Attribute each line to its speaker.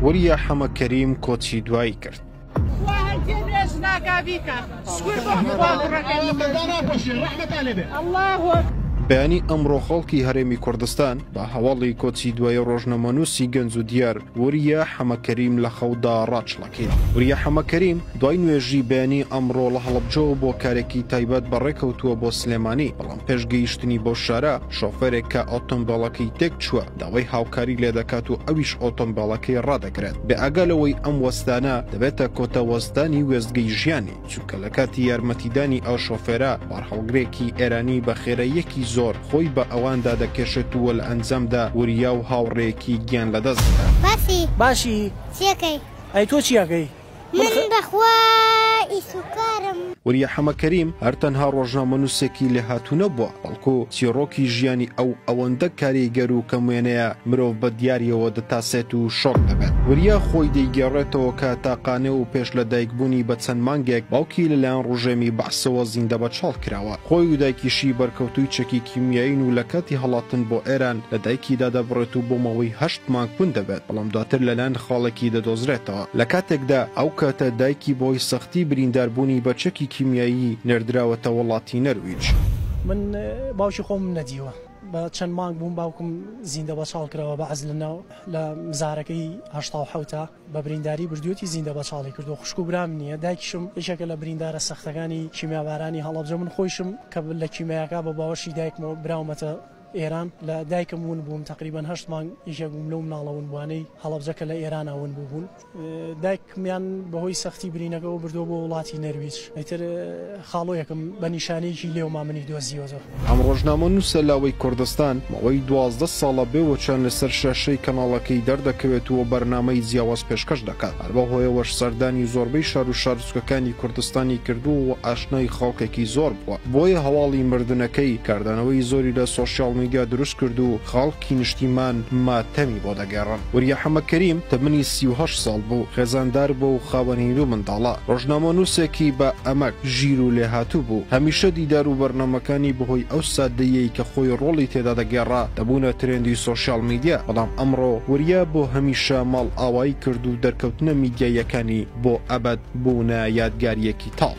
Speaker 1: وەریا حەمە کەریم کۆچی دوایی کرد. بەیانی ئەمڕۆ خەڵکی هەرێمی کوردستان بە هەواڵی کۆچی دوای ڕۆژنامەنووسی گەنج و دیار وەریا حەمە کەریم لە خەودا ڕاچڵەکەی. وەریا حەمە کەریم دوای نوێژی بەیانی ئەمڕۆ لە هەڵەبجەوە بۆ کارێکی تایبەت بەڕێکەوتووە بۆ سلێمانی، بەڵام پێشگەیشتنی بۆ شارە شۆفێرێک کە ئۆتۆمبیلەکەی تێک چووە داوای هاوکاری لێ دەکات و ئەویش ئۆتۆمبیلەکەی ڕادەگرێت. بێ ئەگەلەوەی ئەم وەستانە دەبێتە کۆتە وەستانی وێستگەی ژیانی، چونکە لە کاتی یارمەتیدانی ئەو شۆفێرە بارهەڵگرێکی ئێرانی بە خێرەیەکی زۆر خۆی بە ئەواندا دەکێشێت وە لە ئەنجامدا وریا و هاوڕێیەکی گیان لەدەست
Speaker 2: باشی
Speaker 3: باشی
Speaker 2: چیەکەی؟
Speaker 3: ئەی تۆ چیەکەی؟
Speaker 2: من بەخوا ئیسوکارم.
Speaker 1: وەریا حەمە کەریم هەر تەنها ڕۆژنامەنووسێکی لێ هاتوونە بووە، بەڵکو چیرۆکی ژیانی ئەوەندە کاریگەر و کەموێنەیە مرۆڤ بە دیاریەوە دەتاسێت و شۆک دەبێت. وریا خۆی دەیگەڕێتەوە کە تاقانێ و پێش لە دایکبوونی بە چەند مانگێک باوکی لەلایەن ڕۆژێمی بەعسەوە زیندە بەچاڵ کراوە. خۆی و دایکیشی بەرکەوتووی چەکی کیمیایین و لە کاتی هەڵاتن بۆ ئێران لە دایکیدا دەبڕێت و بۆ ماوەی 8 مانگ کون دەبێت، بەڵام دواتر لەلایەن خاڵێکی دەدۆزرێتەوە. لە کاتێکدا ئەو کاتە دایکی بۆی سەختی برینداربوونی بە چەکی کیمیایی نێردراوەتە وڵاتی نەرویج.
Speaker 3: من باوکی خۆم نەدیوە، بە چەند مانگ بووم باوکم زیندە بەچاڵ کراوە بە عەز لە مزارەکەی 1970 بە برینداری بردووەتی زیندە بەچاڵی کردو. خوشک و برام نییە. دایکیشم یەکێکە لە بریندارە سەختەکانی کیمیابارانی هەڵەبجە. من خۆشم کە لە کیمیاکە بە باوەشی دایکمەوە براومەتە ئێران. لە دایکم ون بووم تقریبان 8 مانگ یەکێک بووم لەو مناڵەون بوانەی هەڵەبجەکە لە ئێرانەون بوون. دایکمیان بەهۆی سەختی برینەکەەوە بردووە بۆ وڵاتی نەرویج. ئەیتر خاڵۆیەکم بە نیشانەیەکی لێوما منی دۆزیوەوە.
Speaker 1: ئەم ڕۆژنامەنووسە لاوەی کوردستان ماوەی 12 ساڵە بێوەچەند لەسەر شاشەی کەناڵەکەی دەردەکەوێتەوە بەرنامەی جیاواز پێشکەش دەکات. هەر بەهۆیەوەش سەردانی زۆربەی شار و شارچووکەکانی کوردستانی کردووە و ئاشنای خەڵکێکی زۆر بووە. بۆیە هەواڵی مردنەکەی کاردانەوەی زۆری لە سۆشیال میدیا دروست کرد و خەڵکی نیشتیمان ماتەمی بۆ دەگەڕن. وەریا حەمە کەریم تەمەنی 38 ساڵ بوو، خێزاندار بوو و خاوەنین و منداڵە. ڕۆژنامەنووسێکی بە ئەمەک ژیر و لێهاتوو بوو. هەمیشە دیدار و بەرنامەکانی بەهۆی ئەو سادەیەی کە خۆی ڕۆڵی تێدا دەگێڕا دەبوونە ترێندی سۆشیال میدیا، بەڵام ئەمڕۆ وەریا بۆ هەمیشە ماڵ ئاوایی کرد و دەرکەوتنە میدیایەکانی بۆ ئەبەد بوونە یادگاریەکی تاڵ.